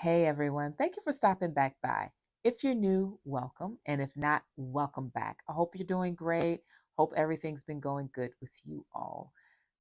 Hey everyone, thank you for stopping back by. If you're new, welcome. And if not, welcome back. I hope you're doing great. Hope everything's been going good with you all.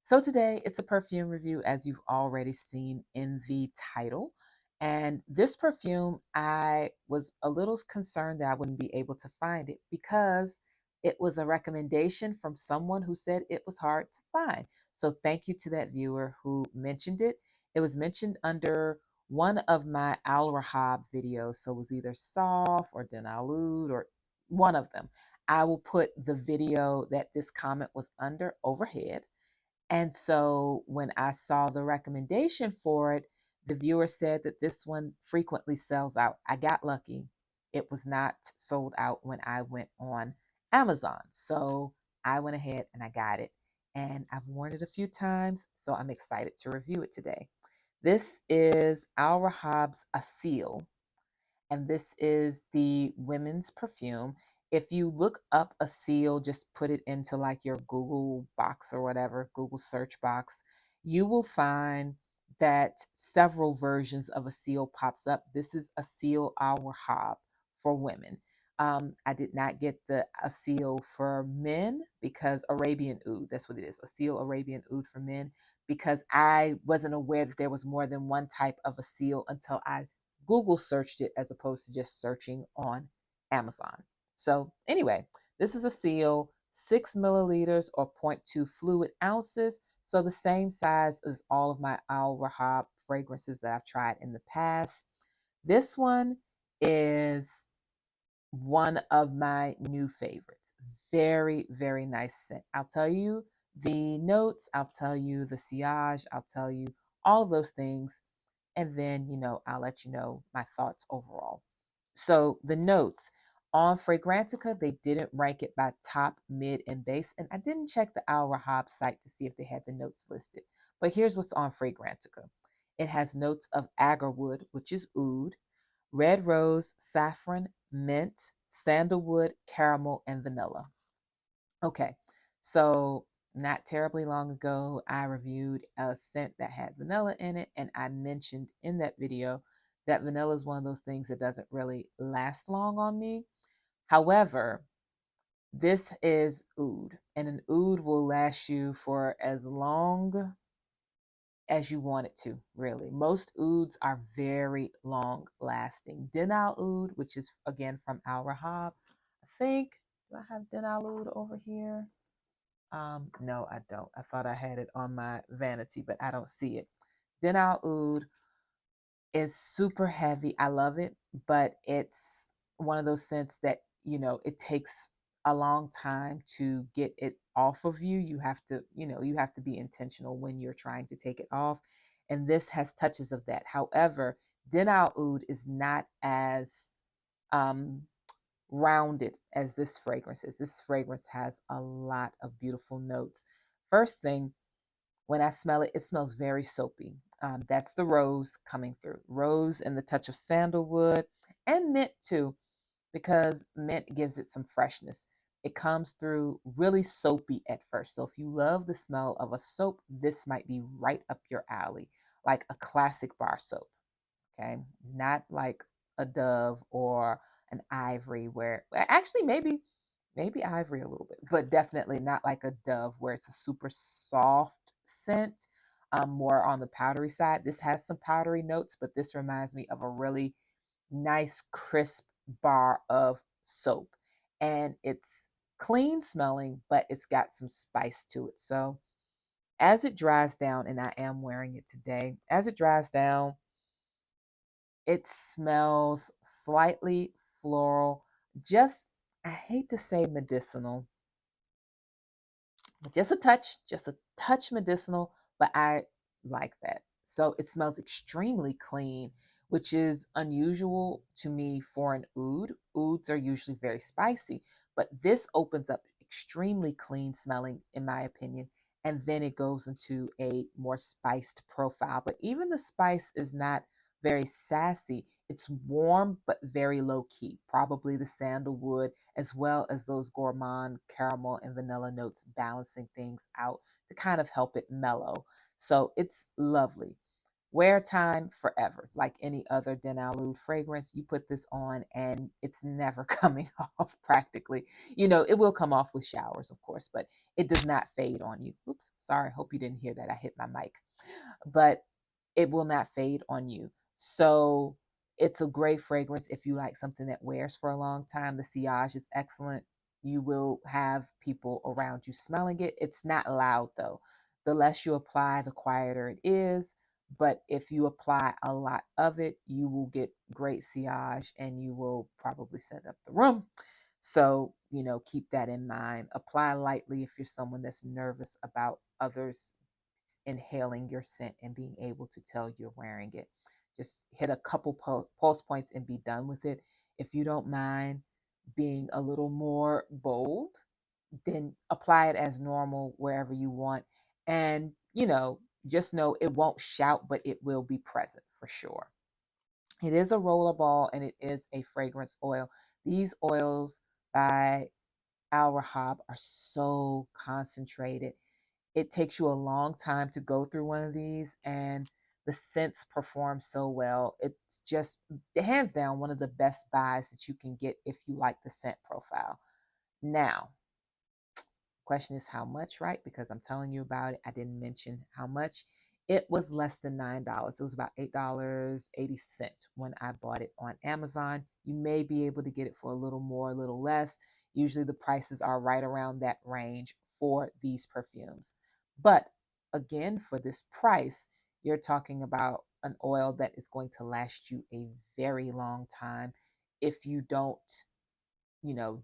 So today it's a perfume review, as you've already seen in the title. And this perfume, I was a little concerned that I wouldn't be able to find it because it was a recommendation from someone who said it was hard to find. So thank you to that viewer who mentioned it. It was mentioned under one of my Al Rehab videos, so it was either Soft or Denalud or one of them. I will put the video that this comment was under overhead. And so when I saw the recommendation for it, the viewer said that this one frequently sells out. I got lucky. It was not sold out when I went on Amazon. So I went ahead and I got it. And I've worn it a few times, so I'm excited to review it today. This is Al Rahab's Aseel, and this is the women's perfume. If you look up Aseel, just put it into like your Google box or whatever, Google search box, you will find that several versions of Aseel pops up. This is Aseel Al Rahab for women. I did not get the Aseel for men because Arabian Oud, that's what it is, Aseel Arabian Oud for men, because I wasn't aware that there was more than one type of Aseel until I Google searched it as opposed to just searching on Amazon. So anyway, this is Aseel, 6 milliliters or zero point 0.2 fluid ounces. So the same size as all of my Al Rahab fragrances that I've tried in the past. This one is one of my new favorites. Very, very nice scent. I'll tell you the notes, I'll tell you the sillage, I'll tell you all of those things. And then, I'll let you know my thoughts overall. So the notes on Fragrantica, they didn't rank it by top, mid, and base. And I didn't check the Al Rahab site to see if they had the notes listed. But here's what's on Fragrantica. It has notes of agarwood, which is oud, red rose, saffron, mint, sandalwood, caramel, and vanilla. Okay, so not terribly long ago, I reviewed a scent that had vanilla in it, and I mentioned in that video that vanilla is one of those things that doesn't really last long on me. However, this is oud, and an oud will last you for as long as you want it to, really. Most ouds are very long lasting. Denal oud, which is again from Al Rahab. I think, do I have Denal oud over here? No, I don't. I thought I had it on my vanity, but I don't see it. Denal oud is super heavy. I love it, but it's one of those scents that, it takes a long time to get it off of you. You have to, you have to be intentional when you're trying to take it off. And this has touches of that. However, Denal oud is not as um, rounded as this fragrance is. This fragrance has a lot of beautiful notes. First thing, when I smell it, it smells very soapy. That's the rose coming through. Rose and the touch of sandalwood and mint too, because mint gives it some freshness. It comes through really soapy at first. So if you love the smell of a soap, this might be right up your alley, like a classic bar soap. Okay, not like a Dove or an Ivory, where actually maybe Ivory a little bit, but definitely not like a Dove where it's a super soft scent, more on the powdery side. This has some powdery notes, but this reminds me of a really nice crisp bar of soap, and it's clean smelling, but it's got some spice to it. So as it dries down, and I am wearing it today, as it dries down, it smells slightly floral, just, I hate to say medicinal, but just a touch medicinal, but I like that. So it smells extremely clean, which is unusual to me for an oud. Ouds are usually very spicy, but this opens up extremely clean smelling, in my opinion. And then it goes into a more spiced profile. But even the spice is not very sassy. It's warm, but very low key. Probably the sandalwood, as well as those gourmand caramel and vanilla notes balancing things out to kind of help it mellow. So it's lovely. Wear time forever. Like any other Denali fragrance, you put this on and it's never coming off practically. It will come off with showers, of course, but it does not fade on you. Oops, sorry, hope you didn't hear that. I hit my mic. But it will not fade on you. So it's a great fragrance if you like something that wears for a long time. The sillage is excellent. You will have people around you smelling it. It's not loud though. The less you apply, the quieter it is. But if you apply a lot of it, you will get great sillage and you will probably set up the room. So, keep that in mind. Apply lightly if you're someone that's nervous about others inhaling your scent and being able to tell you're wearing it. Just hit a couple pulse points and be done with it. If you don't mind being a little more bold, then apply it as normal wherever you want. And, just know it won't shout, but it will be present for sure. It is a roller ball and it is a fragrance oil. These oils by Rehab are so concentrated. It takes you a long time to go through one of these, and the scents perform so well. It's just hands down one of the best buys that you can get if you like the scent profile. Now, question is how much, right? Because I'm telling you about it. I didn't mention how much. It was less than $9. It was about $8.80 when I bought it on Amazon. You may be able to get it for a little more, a little less. Usually the prices are right around that range for these perfumes. But again, for this price, you're talking about an oil that is going to last you a very long time if you don't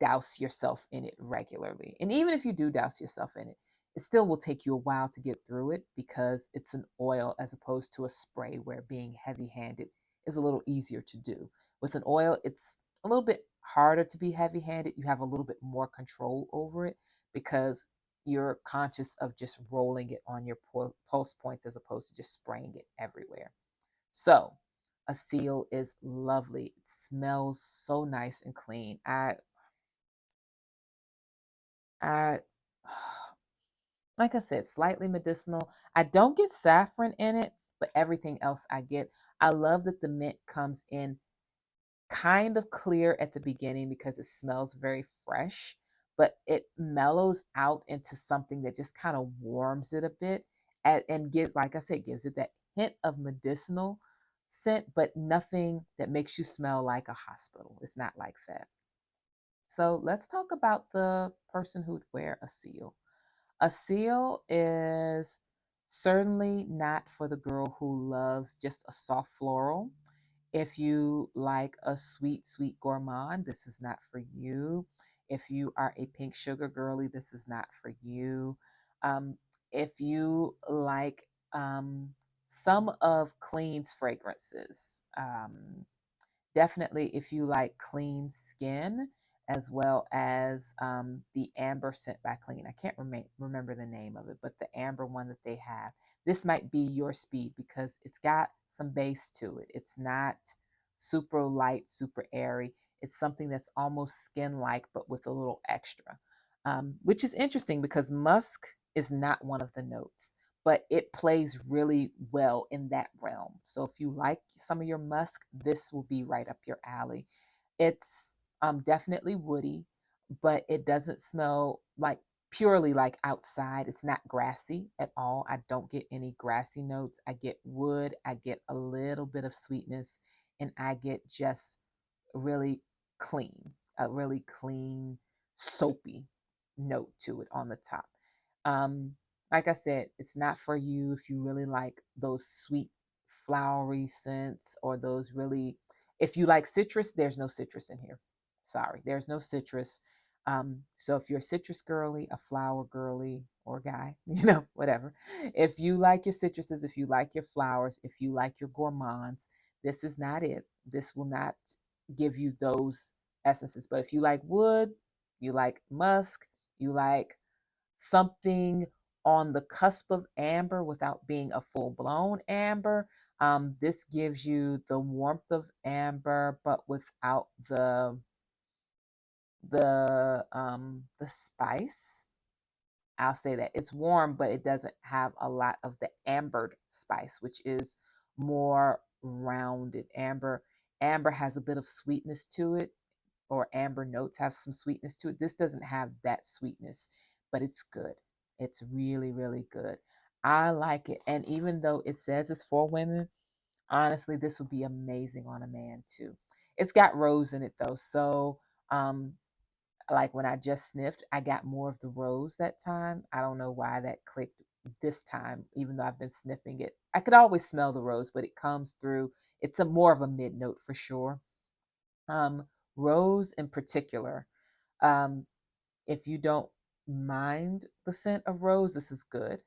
douse yourself in it regularly. And even if you do douse yourself in it, it still will take you a while to get through it because it's an oil as opposed to a spray where being heavy handed is a little easier to do. With an oil, it's a little bit harder to be heavy handed. You have a little bit more control over it because you're conscious of just rolling it on your pulse points as opposed to just spraying it everywhere. So, Aseel is lovely. It smells so nice and clean. I like I said, slightly medicinal. I don't get saffron in it, but everything else I get. I love that the mint comes in kind of clear at the beginning because it smells very fresh, but it mellows out into something that just kind of warms it a bit and gives, like I said, gives it that hint of medicinal scent, but nothing that makes you smell like a hospital. It's not like that. So let's talk about the person who'd wear Aseel. Aseel is certainly not for the girl who loves just a soft floral. If you like a sweet, sweet gourmand, this is not for you. If you are a pink sugar girly, this is not for you. Um, if you like some of Clean's fragrances, definitely if you like clean skin as well as the amber scent by Clean. I can't remember the name of it, but the amber one that they have. This might be your speed because it's got some base to it. It's not super light, super airy. It's something that's almost skin like, but with a little extra, which is interesting because musk is not one of the notes, but it plays really well in that realm. So if you like some of your musk, this will be right up your alley. It's definitely woody, but it doesn't smell like purely like outside. It's not grassy at all. I don't get any grassy notes. I get wood, I get a little bit of sweetness, and I get just really clean, a really clean, soapy note to it on the top. Um, like I said, it's not for you if you really like those sweet, flowery scents or those really, if you like citrus, there's no citrus in here. Sorry, there's no citrus. So if you're a citrus girly, a flower girly, or guy, whatever. If you like your citruses, if you like your flowers, if you like your gourmands, this is not it. This will not give you those essences. But if you like wood, you like musk, you like something on the cusp of amber without being a full blown amber, this gives you the warmth of amber, but without the spice. I'll say that it's warm, but it doesn't have a lot of the ambered spice, which is more rounded. Amber has a bit of sweetness to it, or amber notes have some sweetness to it. This doesn't have that sweetness, but it's good. It's really, really good. I like it. And even though it says it's for women, honestly, this would be amazing on a man too. It's got rose in it though. So, um, like when I just sniffed, I got more of the rose that time. I don't know why that clicked this time, even though I've been sniffing it. I could always smell the rose, but it comes through. It's a more of a mid note for sure. Um, Rose in particular. Um, if you don't mind the scent of rose, this is good.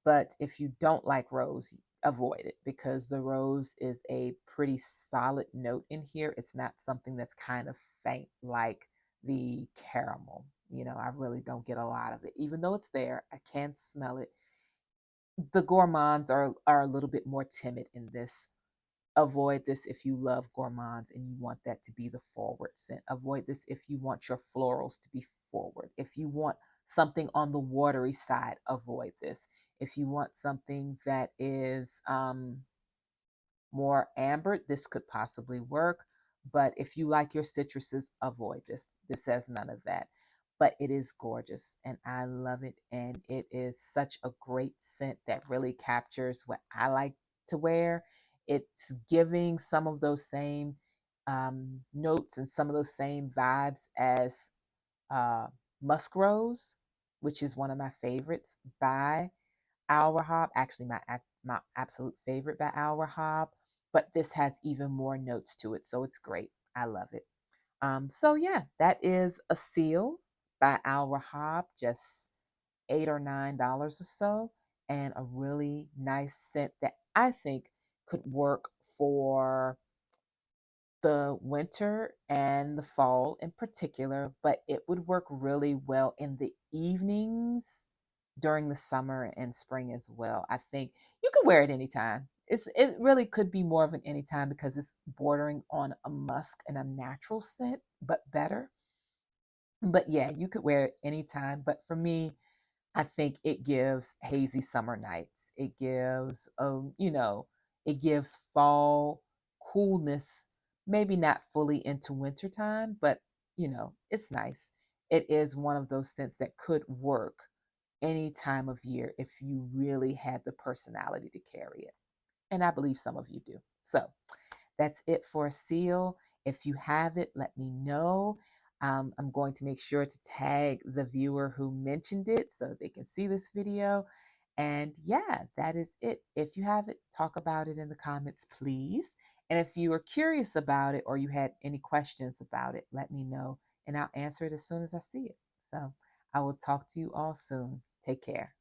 But if you don't like rose, avoid it because the rose is a pretty solid note in here. It's not something that's kind of faint like the caramel. I really don't get a lot of it. Even though it's there, I can smell it. The gourmands are a little bit more timid in this. Avoid this if you love gourmands and you want that to be the forward scent. Avoid this if you want your florals to be forward. If you want something on the watery side, avoid this. If you want something that is more amber, this could possibly work. But if you like your citruses, avoid this. This has none of that. But it is gorgeous and I love it. And it is such a great scent that really captures what I like to wear. It's giving some of those same notes and some of those same vibes as uh, Musk Rose, which is one of my favorites by Al Rehab. Actually, my absolute favorite by Al Rehab. But this has even more notes to it, so it's great. I love it. So yeah, that is Aseel by Al Rehab, just $8 or $9 or so, and a really nice scent that I think could work for the winter and the fall in particular, but it would work really well in the evenings during the summer and spring as well. I think you could wear it anytime. It really could be more of an anytime because it's bordering on a musk and a natural scent, but better. But yeah, you could wear it anytime. But for me, I think it gives hazy summer nights. It gives fall coolness, maybe not fully into wintertime, but it's nice. It is one of those scents that could work any time of year if you really had the personality to carry it. And I believe some of you do. So that's it for Aseel. If you have it, let me know. I'm going to make sure to tag the viewer who mentioned it so they can see this video. And yeah, that is it. If you have it, talk about it in the comments, please. And if you are curious about it or you had any questions about it, let me know and I'll answer it as soon as I see it. So I will talk to you all soon. Take care.